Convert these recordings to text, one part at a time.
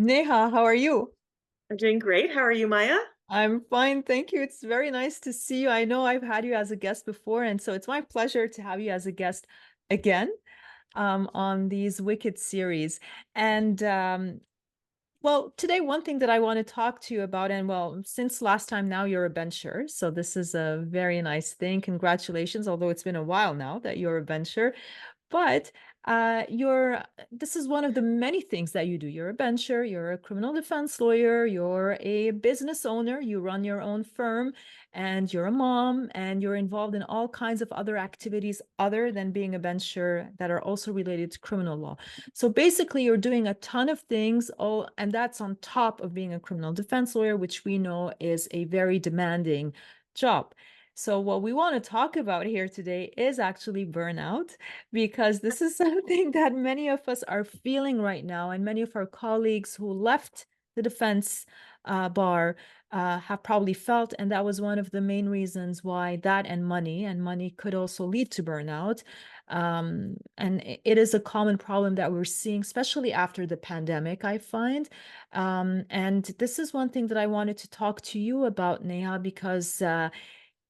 Neha, how are you? I'm doing great. How are you, Maya? I'm fine, thank you. It's very nice to see you. I know I've had you as a guest before, and so it's my pleasure to have you as a guest again on these Wicked series. And well, today one thing that I want to talk to you about, and well, since last time now you're a bencher, so this is a very nice thing. Congratulations, although it's been a while now that you're a bencher. But you're this is one of the many things that you do. You're a bencher, you're a criminal defense lawyer, you're a business owner, you run your own firm, and you're a mom, and you're involved in all kinds of other activities other than being a bencher that are also related to criminal law. So basically, you're doing a ton of things, all, and that's on top of being a criminal defense lawyer, which we know is a very demanding job. So, what we want to talk about here today is actually burnout, because this is something that many of us are feeling right now, and many of our colleagues who left the defense bar have probably felt, and that was one of the main reasons why that and money could also lead to burnout. And it is a common problem that we're seeing, especially after the pandemic, I find. And this is one thing that I wanted to talk to you about, Neha, because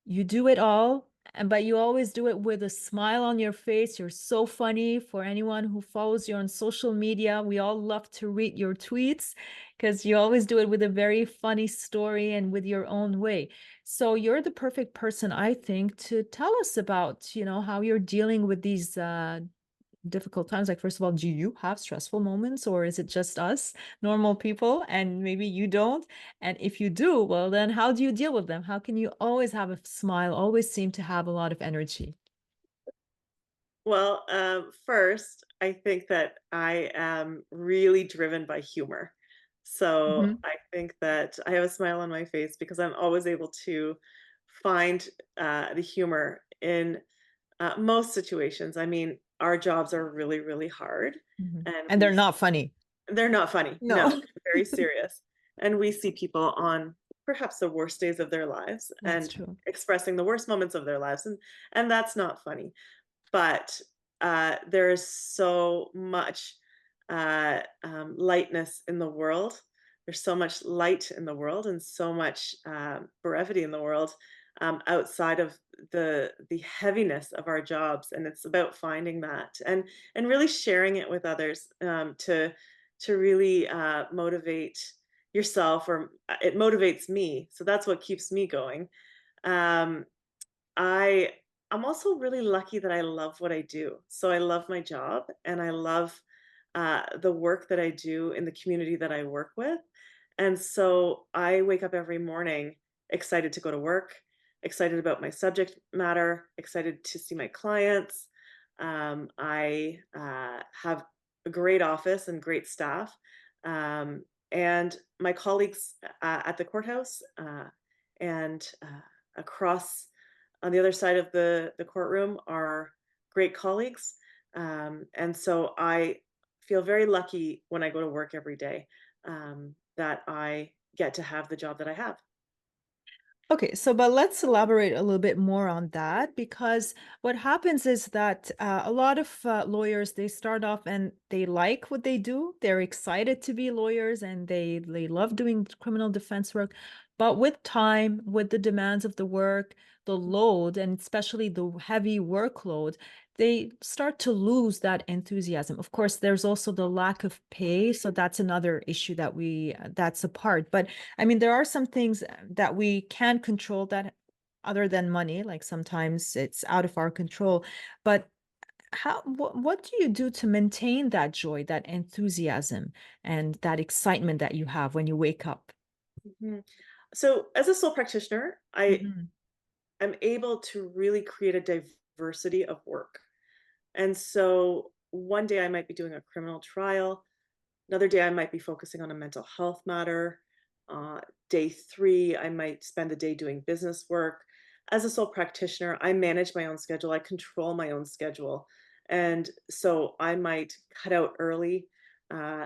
you do it all, but you always do it with a smile on your face. You're so funny. For anyone who follows you on social media, we all love to read your tweets because you always do it with a very funny story and with your own way. So you're the perfect person, I think, to tell us about, how you're dealing with these difficult times. Like, first of all, do you have stressful moments, or is it just us normal people and maybe you don't? And if you do, well, then how do you deal with them? How can you always have a smile, always seem to have a lot of energy? Well, first, I think that I am really driven by humor. So Hmm. I think that I have a smile on my face because I'm always able to find the humor in most situations. I mean, our jobs are really, really hard, Hmm. and And they're not funny. they're not funny. No, No. very serious. And we see people on perhaps the worst days of their lives That's and true. expressing the worst moments of their lives, and that's not funny. But there is so much lightness in the world. There's so much light in the world and so much brevity in the world outside of the heaviness of our jobs, and it's about finding that and really sharing it with others to really motivate yourself, or it motivates me. So that's what keeps me going. Um, I I'm also really lucky that I love what I do. So I love my job and I love the work that I do in the community that I work with. And so I wake up every morning excited to go to work, excited about my subject matter, excited to see my clients. I have a great office and great staff. And my colleagues at the courthouse and across on the other side of the courtroom are great colleagues. And so I feel very lucky when I go to work every day, that I get to have the job that I have. Okay, so but let's elaborate a little bit more on that, because what happens is that a lot of lawyers, they start off and they like what they do. They're excited to be lawyers and they love doing criminal defense work. But with time, with the demands of the work, the load, and especially the heavy workload, they start to lose that enthusiasm. Of course, there's also the lack of pay, so that's another issue that that's a part. But I mean, there are some things that we can control that other than money, like sometimes it's out of our control. But what do you do to maintain that joy, that enthusiasm, and that excitement that you have when you wake up? Mhm. So as a sole practitioner, I Mhm. am able to really create a diversity of work. And so one day I might be doing a criminal trial. Another day, I might be focusing on a mental health matter. Day three, I might spend the day doing business work. As a sole practitioner, I manage my own schedule. I control my own schedule. And so I might cut out early.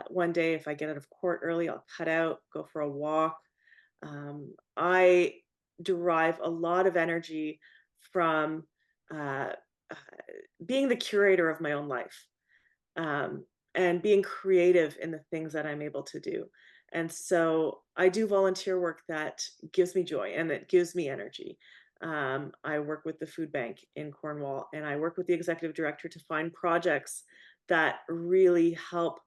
One day, if I get out of court early, I'll cut out, go for a walk. I derive a lot of energy from uh, uh, being the curator of my own life. Um, and being creative in the things that I'm able to do. And so I do volunteer work that gives me joy and that gives me energy. I work with the food bank in Cornwall, and I work with the executive director to find projects that really help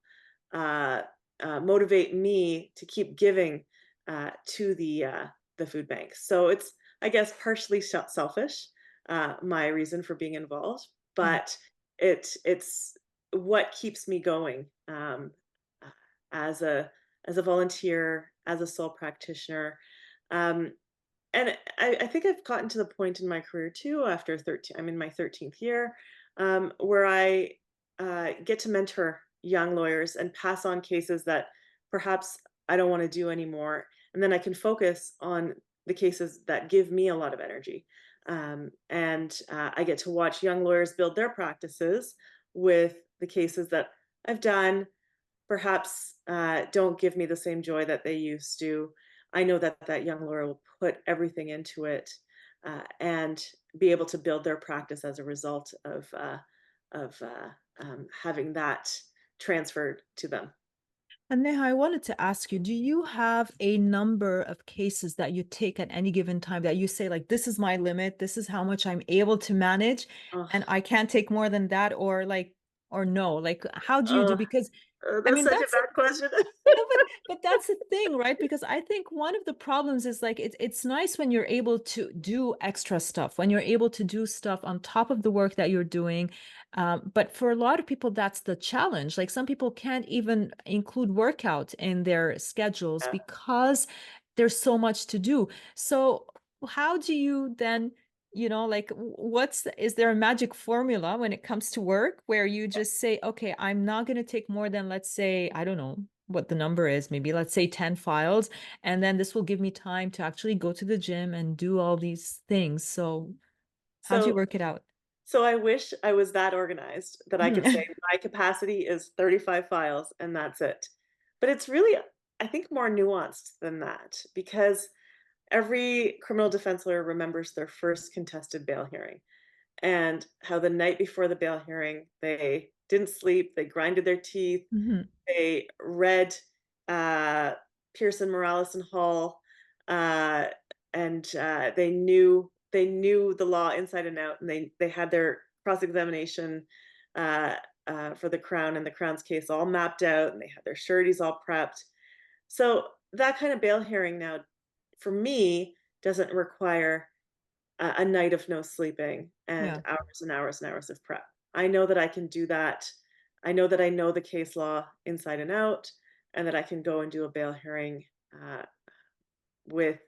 uh, motivate me to keep giving to the food bank. So it's, I guess, partially selfish, my reason for being involved, Yeah. but it's what keeps me going, uh, as a volunteer, as a sole practitioner. Um, and I think I've gotten to the point in my career too, after 13, I'm in my 13th year, where I get to mentor young lawyers and pass on cases that perhaps I don't want to do anymore. And then I can focus on the cases that give me a lot of energy. And I get to watch young lawyers build their practices with the cases that I've done, perhaps don't give me the same joy that they used to. I know that that young lawyer will put everything into it, and be able to build their practice as a result of having that transferred to them. And Neha, I wanted to ask you, do you have a number of cases that you take at any given time that you say, like, this is my limit, this is how much I'm able to manage, Oh, and I can't take more than that, or like, or no? Like, how do you do? oh, Because I that's mean, such a that's bad question. no, but that's the thing, right? Because I think one of the problems is like it's nice when you're able to do extra stuff, when you're able to do stuff on top of the work that you're doing. But for a lot of people, that's the challenge. Like some people can't even include workout in their schedules Yeah. because there's so much to do. So how do you then, like is there a magic formula when it comes to work where you just say, okay, I'm not going to take more than, let's say, I don't know what the number is, maybe let's say 10 files, and then this will give me time to actually go to the gym and do all these things. So how do you So work it out? So I wish I was that organized that I could say Mhm. my capacity is 35 files and that's it. But it's really, I think, more nuanced than that, because every criminal defense lawyer remembers their first contested bail hearing and how the night before the bail hearing, they didn't sleep, they grinded their teeth, Mhm. they read uh, Pearson, Morales, and Hall, uh, and they knew the law inside and out, and they had their cross examination uh, for the Crown and the Crown's case all mapped out, and they had their sureties all prepped. So that kind of bail hearing now, for me, doesn't require a night of no sleeping and Yeah. hours and hours and hours of prep. I know that I can do that. I know that I know the case law inside and out, and that I can go and do a bail hearing uh, with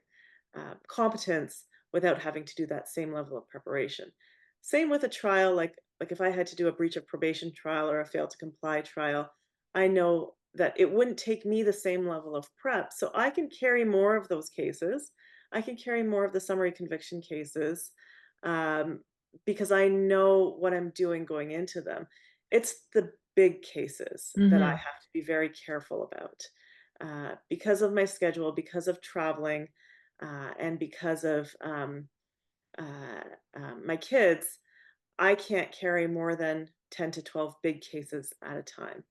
competence without having to do that same level of preparation. Same with a trial, like if I had to do a breach of probation trial or a fail to comply trial, I know that it wouldn't take me the same level of prep. So I can carry more of those cases. I can carry more of the summary conviction cases, um, because I know what I'm doing going into them. It's the big cases that I Hmm. have to be very careful about, because of my schedule, because of traveling, and because of uh, my kids. I can't carry more than 10 to 12 big cases at a time.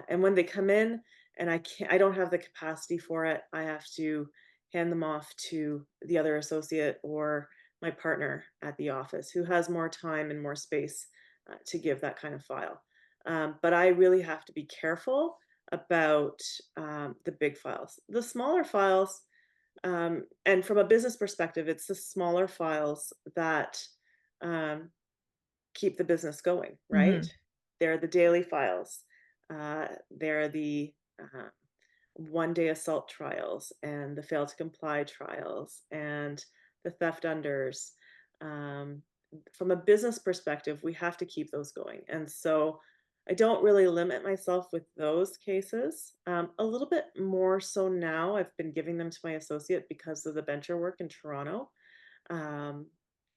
And when they come in and I don't have the capacity for it, I have to hand them off to the other associate or my partner at the office who has more time and more space to give that kind of file. But I really have to be careful about the big files. The smaller files, and from a business perspective, it's the smaller files that um, keep the business going, right? Hmm. They're the daily files. They're the one-day assault trials and the fail to comply trials and the theft unders. Um, from a business perspective, we have to keep those going. And so I don't really limit myself with those cases. A little bit more so now, I've been giving them to my associate because of the venture work in Toronto. Um,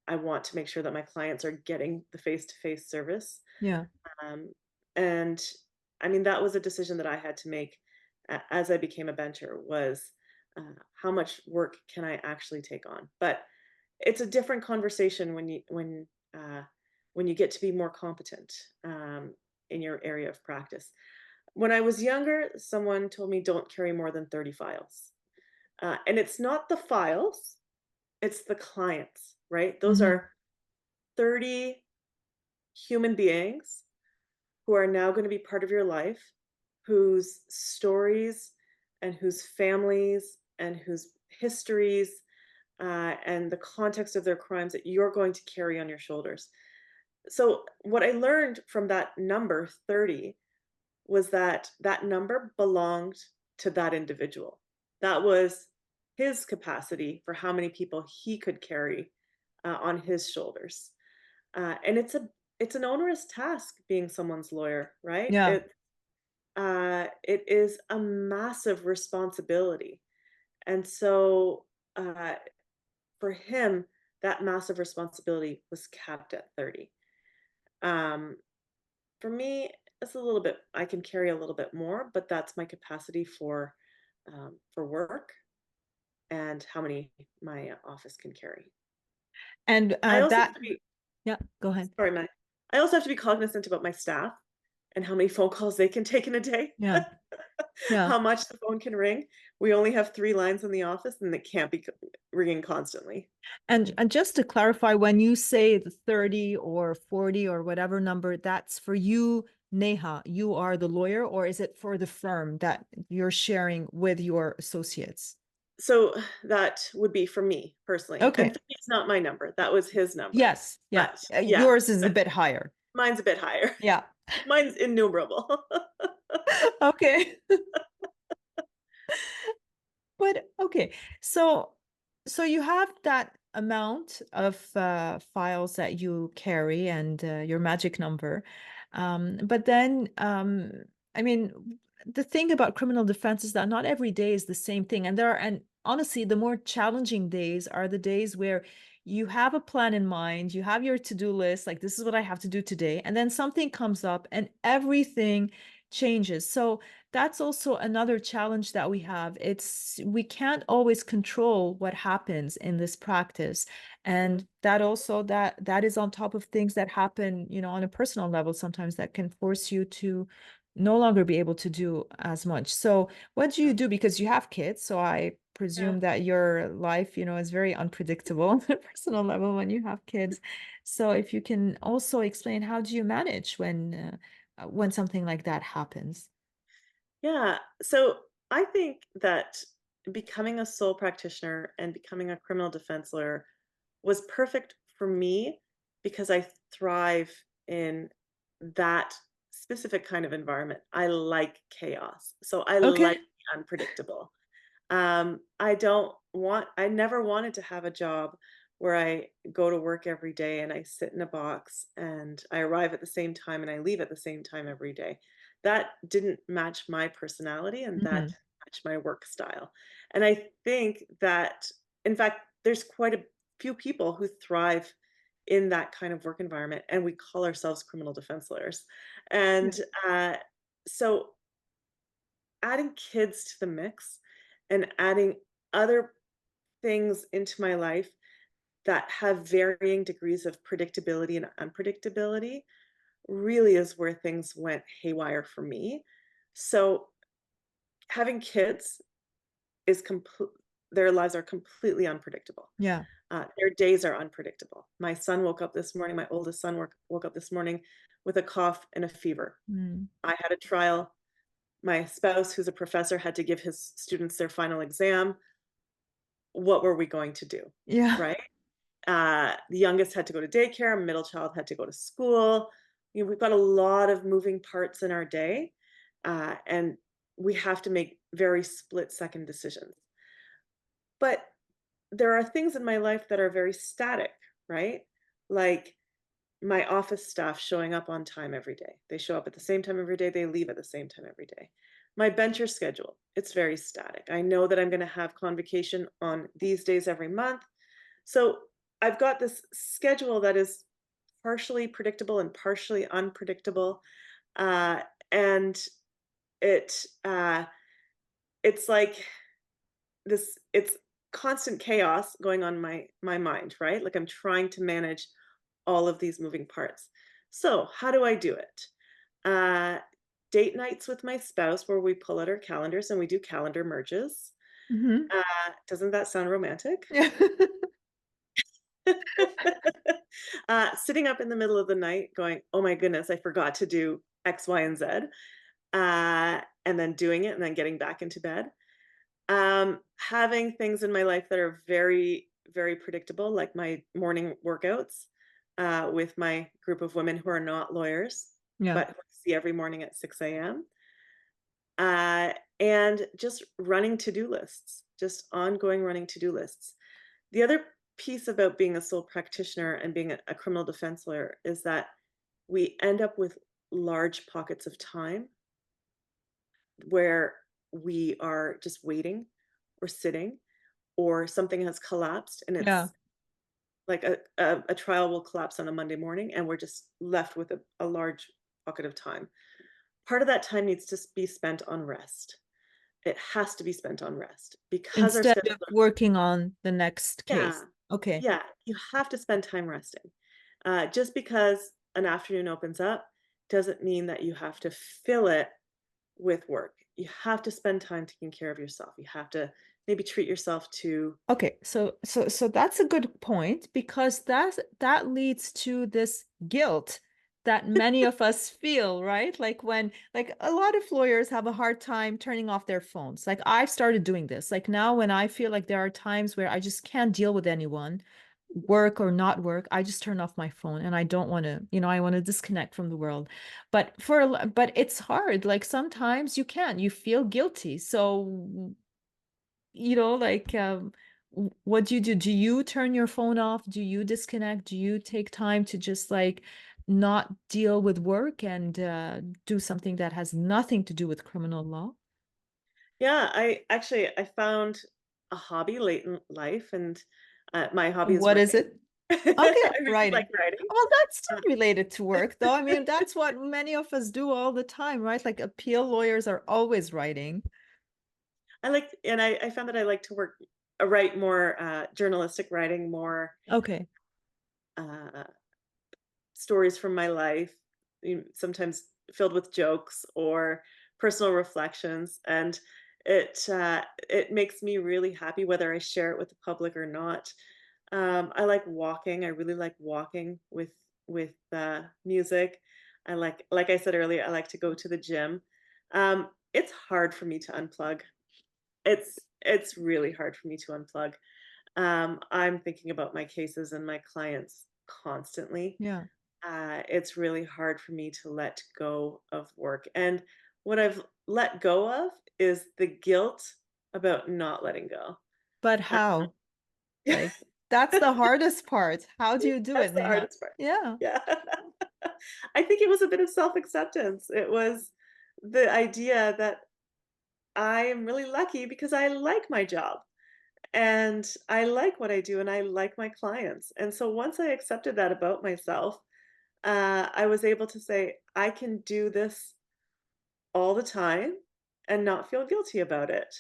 I want to make sure that my clients are getting the face-to-face service. Yeah. Um, and I mean, that was a decision that I had to make as I became a bencher, was how much work can I actually take on? But it's a different conversation when you get to be more competent. in your area of practice. When I was younger, someone told me don't carry more than 30 files. And it's not the files, it's the clients, right? Those Mhm. are 30 human beings who are now going to be part of your life, whose stories and whose families and whose histories and the context of their crimes that you're going to carry on your shoulders. So, what I learned from that number 30 was that that number belonged to that individual. That was his capacity for how many people he could carry on his shoulders. And it's an onerous task being someone's lawyer, right? Yeah. It is a massive responsibility, and so uh, for him, that massive responsibility was capped at 30. Um, for me, it's a little bit. I can carry a little bit more, but that's my capacity for work and how many my office can carry. And, I also have that to be yeah, go ahead. sorry, Matt. I also have to be cognizant about my staff and how many phone calls they can take in a day. Yeah, yeah. How much the phone can ring. We only have 3 lines in the office, and it can't be ringing constantly. And just to clarify, when you say the 30 or 40 or whatever number, that's for you, Neha, you are the lawyer, or is it for the firm that you're sharing with your associates? So, that would be for me personally, and Okay. 30 is not my number, that was his number. Yes. Yeah. But, yeah, Yours is a but bit higher. mine's a bit higher. Yeah. Mine's innumerable. Okay. But okay, so so you have that amount of files that you carry and your magic number, but then I mean, the thing about criminal defense is that not every day is the same thing, and there are, and honestly, the more challenging days are the days where you have a plan in mind, you have your to-do list, like this is what I have to do today, and then something comes up and everything changes. So that's also another challenge that we have. It's we can't always control what happens in this practice. Mhm, And that also that is on top of things that happen, on a personal level sometimes that can force you to no longer be able to do as much. So what do you mhm. do? Because you have kids, so I Yeah. presume that your life, is very unpredictable on a personal level when you have kids. So if you can also explain how do you manage when something like that happens? Yeah. So I think that becoming a sole practitioner and becoming a criminal defense lawyer was perfect for me because I thrive in that specific kind of environment. I like chaos. So I like Okay. the unpredictable. I never wanted to have a job where I go to work every day and I sit in a box and I arrive at the same time and I leave at the same time every day. That didn't match my personality and that Mhm. matched my work style. And I think that, in fact, there's quite a few people who thrive in that kind of work environment, and we call ourselves criminal defense lawyers. Yeah. And so adding kids to the mix and adding other things into my life that have varying degrees of predictability and unpredictability really is where things went haywire for me. So having kids is complete their lives are completely unpredictable. Yeah. Their days are unpredictable. My son woke up this morning, my oldest son woke up this morning with a cough and a fever. Mm. I had a trial. My spouse, who's a professor, had to give his students their final exam. What were we going to do, Yeah. right? The youngest had to go to daycare, middle child had to go to school. We've got a lot of moving parts in our day, and we have to make very split-second decisions. But there are things in my life that are very static, right? Like my office staff showing up on time every day. They show up at the same time every day, they leave at the same time every day. My bencher schedule, it's very static. I know that I'm going to have convocation on these days every month. So I've got this schedule that is partially predictable and partially unpredictable. Uh, and it it's like it's constant chaos going on in my mind, right? Like I'm trying to manage all of these moving parts. So how do I do it? Uh, Date nights with my spouse where we pull out our calendars and we do calendar merges. Mhm. Doesn't that sound romantic? Yeah. Sitting up in the middle of the night going, "Oh my goodness, I forgot to do X, Y, and Z," and then doing it and then getting back into bed. Having things in my life that are very, very predictable, like my morning workouts, with my group of women who are not lawyers, Yeah. but who I see every morning at 6 a.m. And just running to-do lists, just ongoing running to-do lists. The other piece about being a sole practitioner and being a criminal defense lawyer is that we end up with large pockets of time where we are just waiting or sitting or something has collapsed and Yeah. it's like a trial will collapse on a Monday morning and we're just left with a large pocket of time. Part of that time needs to be spent on rest. It has to be spent on rest because our Instead schedules of are working on the next case. yeah, Okay. yeah, you have to spend time resting. Just because an afternoon opens up doesn't mean that you have to fill it with work. You have to spend time taking care of yourself. You have to maybe treat yourself to Okay, so that's a good point because that leads to this guilt that many of us feel, right? Like when like a lot of lawyers have a hard time turning off their phones. Like I've started doing this. Like now when I feel like there are times where I just can't deal with anyone, work or not work, I just turn off my phone and I don't want to, I want to disconnect from the world. But it's hard. Like sometimes you can't. You feel guilty. So like what do you do? Do you turn your phone off? Do you disconnect? Do you take time to just like not deal with work and do something that has nothing to do with criminal law? yeah, I found a hobby late in life, and, my hobby is What is writing. it? Okay, I really like writing. writing. Well, that's still Uh, related to work, though. I mean, that's what many of us do all the time, right? Like appeal lawyers are always writing. I found that I like to write more, journalistic writing, more, Okay. uh, stories from my life, sometimes filled with jokes or personal reflections, and it makes me really happy whether I share it with the public or not. I like walking. I really like walking with music. Like I said earlier, I like to go to the gym. It's hard for me to unplug. It's really hard for me to unplug. I'm thinking about my cases and my clients constantly. Yeah. It's really hard for me to let go of work. And what I've let go of is the guilt about not letting go. But Uh, how? Like that's the hardest part. How do you do that's it, the Neha? hardest part. Yeah. Yeah. I think it was a bit of self acceptance. It was the idea that I am really lucky because I like my job and I like what I do and I like my clients. And so once I accepted that about myself, I was able to say, I can do this all the time and not feel guilty about it.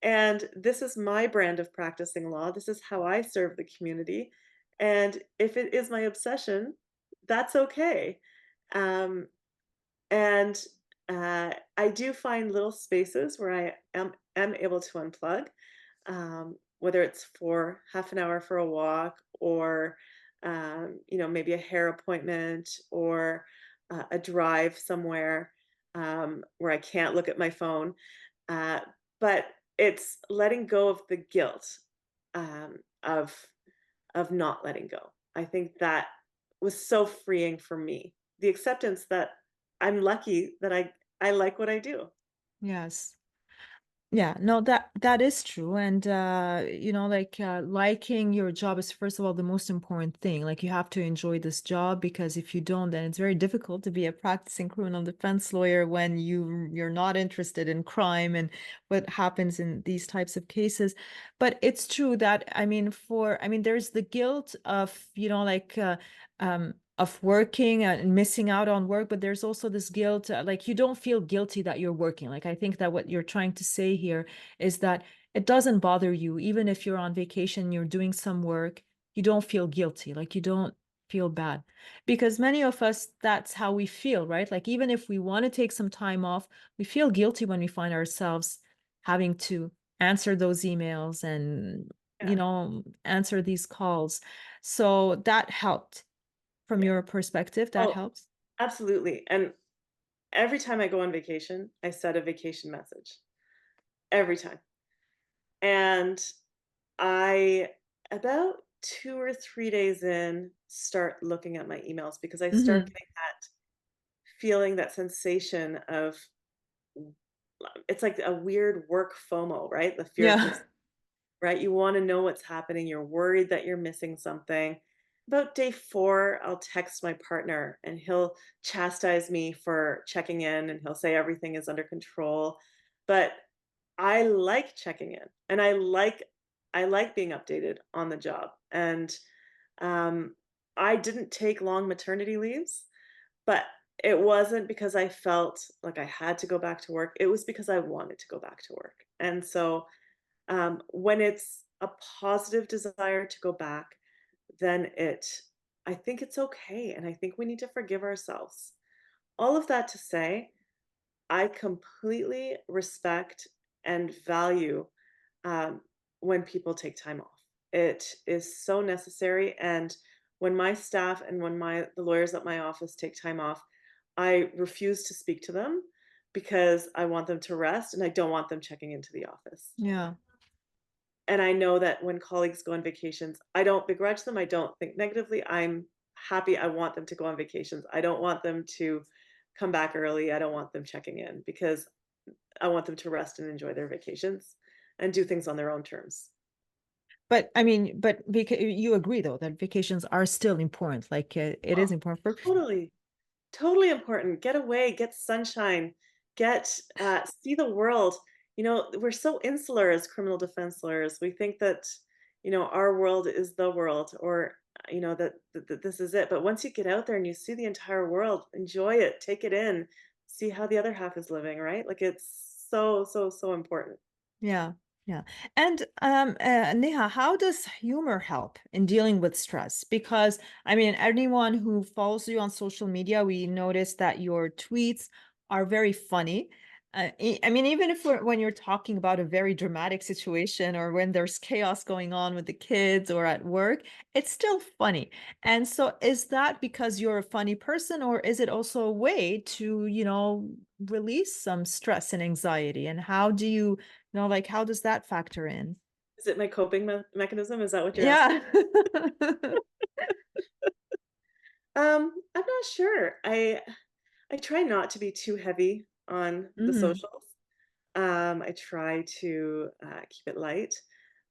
And this is my brand of practicing law. This is how I serve the community. And if it is my obsession, that's okay. Um, and I do find little spaces where I am able to unplug, whether it's for half an hour for a walk or, maybe a hair appointment or a drive somewhere where I can't look at my phone. Uh, but it's letting go of the guilt um, of of not letting go. I think that was so freeing for me. The acceptance that I'm lucky that I like what I do. Yes. Yeah, no, that is true. And like liking your job is first of all the most important thing. Like you have to enjoy this job because if you don't, then it's very difficult to be a practicing criminal defense lawyer when you're not interested in crime and what happens in these types of cases. But it's true that I mean there's the guilt of, of working and missing out on work, but there's also this guilt, like you don't feel guilty that you're working. Like I think that what you're trying to say here is that it doesn't bother you, even if you're on vacation, you're doing some work, you don't feel guilty. Like you don't feel bad because many of us, that's how we feel, right? Like even if we want to take some time off, we feel guilty when we find ourselves having to answer those emails and, Yeah. answer these calls. So that helped from Yeah. your perspective. That Oh, helps. absolutely. And every time I go on vacation, I set a vacation message. Every time. And I, about 2 or 3 days in, start looking at my emails because I start Hmm. getting that feeling, that sensation of it's like a weird work FOMO, right? The fear of Yeah. missing, right? You wanna know what's happening, you're worried that you're missing something. About day 4, I'll text my partner, and he'll chastise me for checking in, and he'll say everything is under control, but I like checking in, and I like being updated on the job, and, um, I didn't take long maternity leaves, but it wasn't because I felt like I had to go back to work, it was because I wanted to go back to work, and so, when it's a positive desire to go back, then I think it's okay, and I think we need to forgive ourselves. All of that to say, I completely respect and value um, when people take time off. It is so necessary. And when my staff and when the lawyers at my office take time off, I refuse to speak to them because I want them to rest and I don't want them checking into the office. Yeah. And I know that when colleagues go on vacations, I don't begrudge them. I don't think negatively. I'm happy. I want them to go on vacations. I don't want them to come back early. I don't want them checking in because I want them to rest and enjoy their vacations and do things on their own terms. But I mean, but because you agree though that vacations are still important. Like it Oh, is important for. totally. Totally important. Get away, get sunshine, see the world. We're so insular as criminal defense lawyers. We think that, our world is the world or, that this is it. But once you get out there and you see the entire world, enjoy it, take it in, see how the other half is living, right? Like it's so, so, so important. Yeah, yeah. And Neha, how does humor help in dealing with stress? Because I mean, anyone who follows you on social media, we notice that your tweets are very funny. I mean, even if when you're talking about a very dramatic situation or when there's chaos going on with the kids or at work, it's still funny. And so, is that because you're a funny person, or is it also a way to, release some stress and anxiety? And how do you no, like, how does that factor in? Is it my coping mechanism? Is that what you're asking? Yeah. I'm not sure. I try not to be too heavy on the Mhm. socials. I try to keep it light.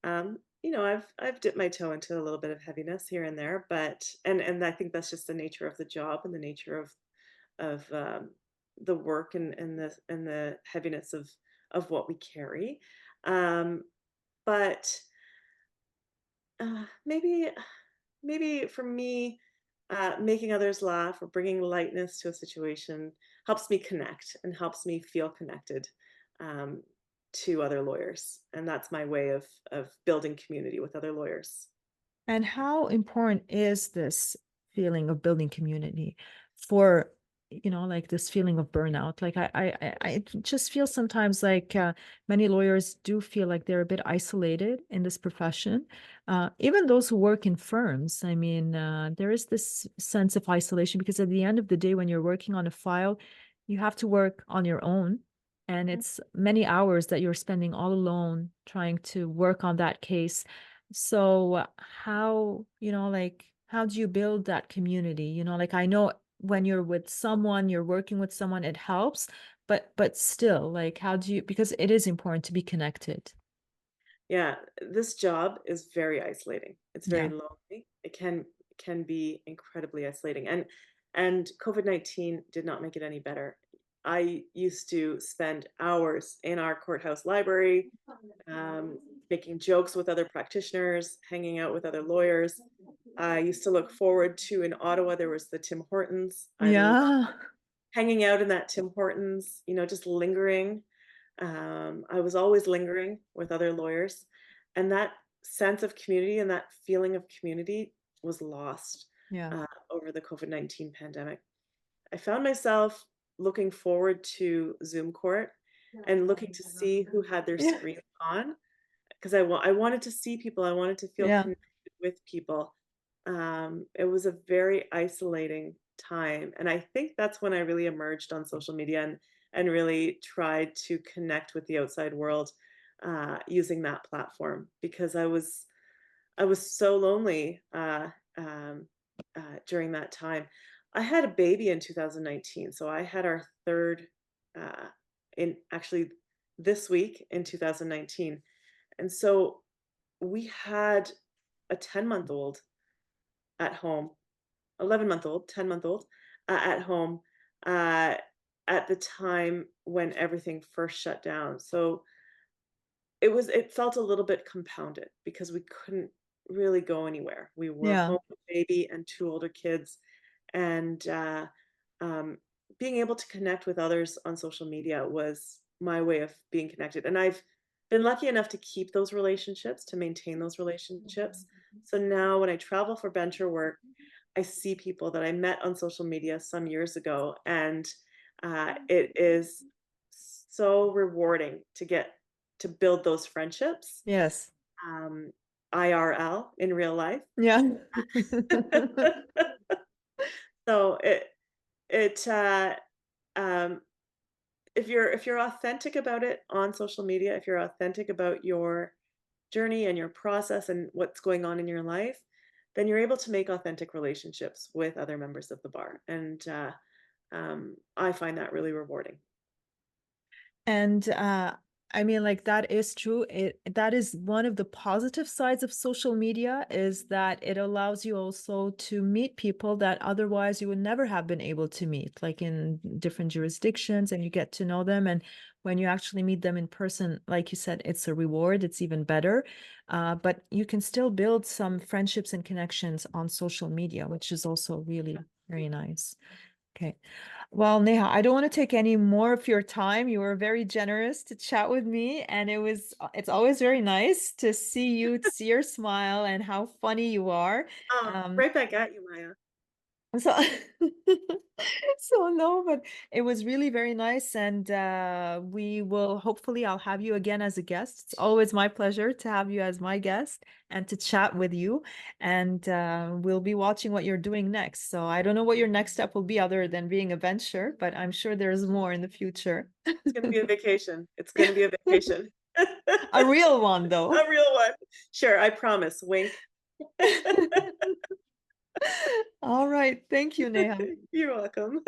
I've dipped my toe into a little bit of heaviness here and there, but and I think that's just the nature of the job and the nature of the work and the heaviness of what we carry. Um, but maybe for me, making others laugh or bringing lightness to a situation helps me connect and helps me feel connected um, to other lawyers, and that's my way of building community with other lawyers. And how important is this feeling of building community for, like this feeling of burnout? Like I just feel sometimes like many lawyers do feel like they're a bit isolated in this profession. Even those who work in firms, I mean, there is this sense of isolation because at the end of the day, when you're working on a file, you have to work on your own. And it's many hours that you're spending all alone trying to work on that case. So how, like how do you build that community? Like I know when you're with someone, you're working with someone, it helps, but still, like how do you because it is important to be connected. Yeah, this job is very isolating. It's very Yeah. lonely. It can be incredibly isolating, and COVID-19 did not make it any better. I used to spend hours in our courthouse library, um, making jokes with other practitioners, hanging out with other lawyers. I used to look forward to in Ottawa, there was the Tim Hortons. I loved Yeah. hanging out in that Tim Hortons, just lingering. I was always lingering with other lawyers, and that sense of community and that feeling of community was lost. Yeah. over the COVID-19 pandemic. I found myself looking forward to Zoom court and looking to see who had their Yeah. screen on, because I wanted to see people, I wanted to feel Yeah. connected with people. It was a very isolating time, and I think that's when I really emerged on social media and really tried to connect with the outside world, using that platform because I was so lonely, um, during that time. I had a baby in 2019, so I had our 3rd, uh, in actually this week in 2019, and so we had a 10-month-old at home, 11-month-old, 10-month-old, at home, uh, at the time when everything first shut down. So it felt a little bit compounded because we couldn't really go anywhere. We were Yeah. home with baby and 2 older kids, and, um, being able to connect with others on social media was my way of being connected, and I've been lucky enough to keep those relationships, to maintain those relationships. So now when I travel for venture work, I see people that I met on social media some years ago, and, it is so rewarding to get to build those friendships, Yes. um, IRL, in real life. Yeah. So it, um, if you're authentic about it on social media, if you're authentic about your journey and your process and what's going on in your life, then you're able to make authentic relationships with other members of the bar, and, I find that really rewarding. And I mean, like that is true. That is one of the positive sides of social media is that it allows you also to meet people that otherwise you would never have been able to meet, like in different jurisdictions, and you get to know them. And when you actually meet them in person, like you said, it's a reward. It's even better. But you can still build some friendships and connections on social media, which is also really very nice. Okay. Well, Neha, I don't want to take any more of your time. You were very generous to chat with me, and it's always very nice to see your smile and how funny you are. Oh, Um, right back at you, Maya. so so no, but it was really very nice, and we will hopefully I'll have you again as a guest. It's always my pleasure to have you as my guest and to chat with you, and we'll be watching what you're doing next. So I don't know what your next step will be other than being a venture, but I'm sure there's more in the future. It's gonna be a vacation. It's gonna be a vacation. A real one, A though. real one. Sure, I promise. Wink. All right. Thank you, Neha. You're welcome.